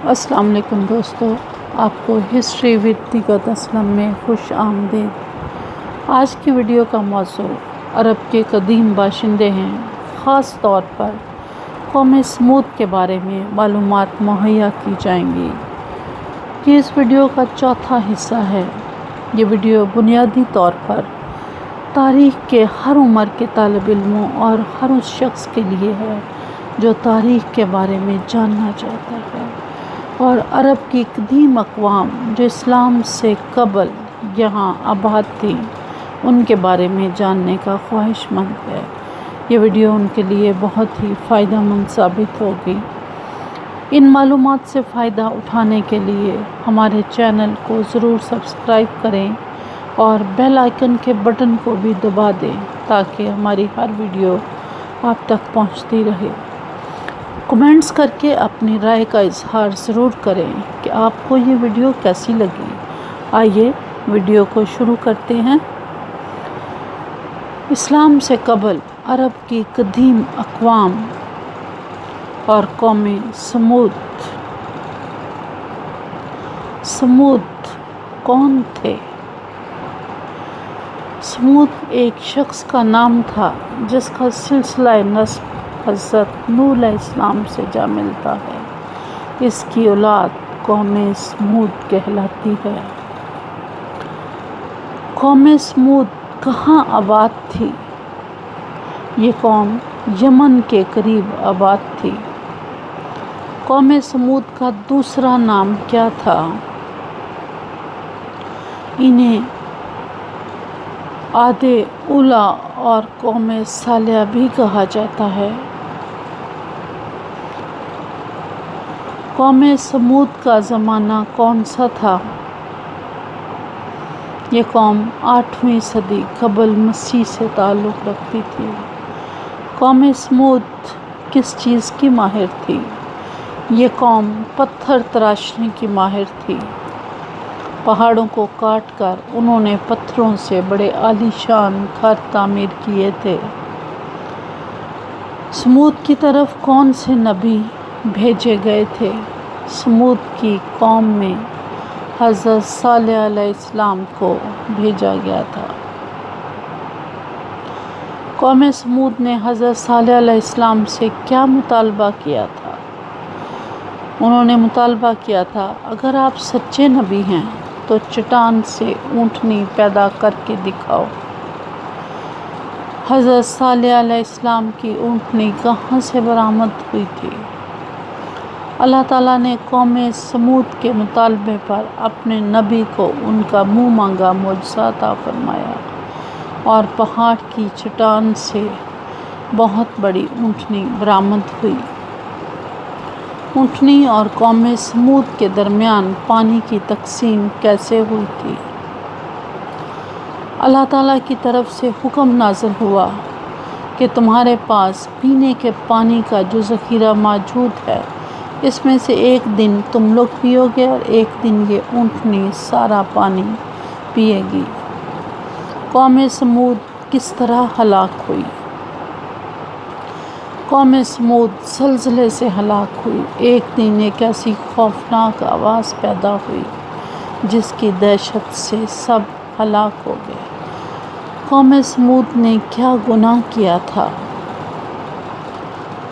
السلام علیکم دوستو، آپ کو ہسٹری ود دیگت اسلم میں خوش آمدید۔ آج کی ویڈیو کا موضوع عرب کے قدیم باشندے ہیں، خاص طور پر قوم سمود کے بارے میں معلومات مہیا کی جائیں گی۔ یہ اس ویڈیو کا چوتھا حصہ ہے۔ یہ ویڈیو بنیادی طور پر تاریخ کے ہر عمر کے طالب علموں اور ہر اس شخص کے لیے ہے جو تاریخ کے بارے میں جاننا چاہتا ہے اور عرب کی قدیم اقوام جو اسلام سے قبل یہاں آباد تھیں ان کے بارے میں جاننے کا خواہش مند ہے۔ یہ ویڈیو ان کے لیے بہت ہی فائدہ مند ثابت ہوگی۔ ان معلومات سے فائدہ اٹھانے کے لیے ہمارے چینل کو ضرور سبسکرائب کریں اور بیل آئیکن کے بٹن کو بھی دبا دیں تاکہ ہماری ہر ویڈیو آپ تک پہنچتی رہے۔ کمنٹس کر کے اپنی رائے کا اظہار ضرور کریں کہ آپ کو یہ ویڈیو کیسی لگی۔ آئیے ویڈیو کو شروع کرتے ہیں۔ اسلام سے قبل عرب کی قدیم اقوام اور قوم سمود کون تھے؟ سمود ایک شخص کا نام تھا جس کا سلسلہ نسب حضرت نوح علیہ السلام سے جا ملتا ہے۔ اس کی اولاد قوم سمود کہلاتی ہے۔ قوم سمود کہاں آباد تھی؟ یہ قوم یمن کے قریب آباد تھی۔ قوم سمود کا دوسرا نام کیا تھا؟ انہیں عاد اولی اور قوم صالح بھی کہا جاتا ہے۔ قوم سمود کا زمانہ کون سا تھا؟ یہ قوم 8ویں صدی قبل مسیح سے تعلق رکھتی تھی۔ قوم سمود کس چیز کی ماہر تھی؟ یہ قوم پتھر تراشنے کی ماہر تھی۔ پہاڑوں کو کاٹ کر انہوں نے پتھروں سے بڑے عالی شان گھر تعمیر کیے تھے۔ سمود کی طرف کون سے نبی بھیجے گئے تھے؟ سمود کی قوم میں حضرت صالح علیہ السلام کو بھیجا گیا تھا۔ قوم سمود نے حضرت صالح علیہ السلام سے کیا مطالبہ کیا تھا؟ انہوں نے مطالبہ کیا تھا، اگر آپ سچے نبی ہیں تو چٹان سے اونٹنی پیدا کر کے دکھاؤ۔ حضرت صالح علیہ السلام کی اونٹنی کہاں سے برآمد ہوئی تھی؟ اللہ تعالیٰ نے قوم سمود کے مطالبے پر اپنے نبی کو ان کا منہ مانگا معجزہ عطا فرمایا اور پہاڑ کی چٹان سے بہت بڑی اونٹنی برآمد ہوئی۔ اونٹنی اور قوم سمود کے درمیان پانی کی تقسیم کیسے ہوئی تھی؟ اللہ تعالیٰ کی طرف سے حکم نازل ہوا کہ تمہارے پاس پینے کے پانی کا جو ذخیرہ موجود ہے اس میں سے ایک دن تم لوگ پیو گے اور ایک دن یہ اونٹنی سارا پانی پیے گی۔ قوم سمود کس طرح ہلاک ہوئی؟ قوم سمود زلزلے سے ہلاک ہوئی۔ ایک دن ایک ایسی خوفناک آواز پیدا ہوئی جس کی دہشت سے سب ہلاک ہو گئے۔ قوم سمود نے کیا گناہ کیا تھا؟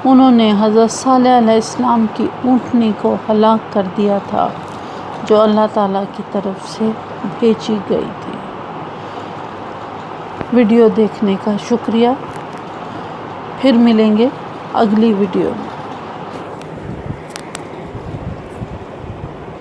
انہوں نے حضرت صالح علیہ السلام کی اونٹنی کو ہلاک کر دیا تھا جو اللہ تعالیٰ کی طرف سے بھیجی گئی تھی۔ ویڈیو دیکھنے کا شکریہ۔ پھر ملیں گے اگلی ویڈیو میں۔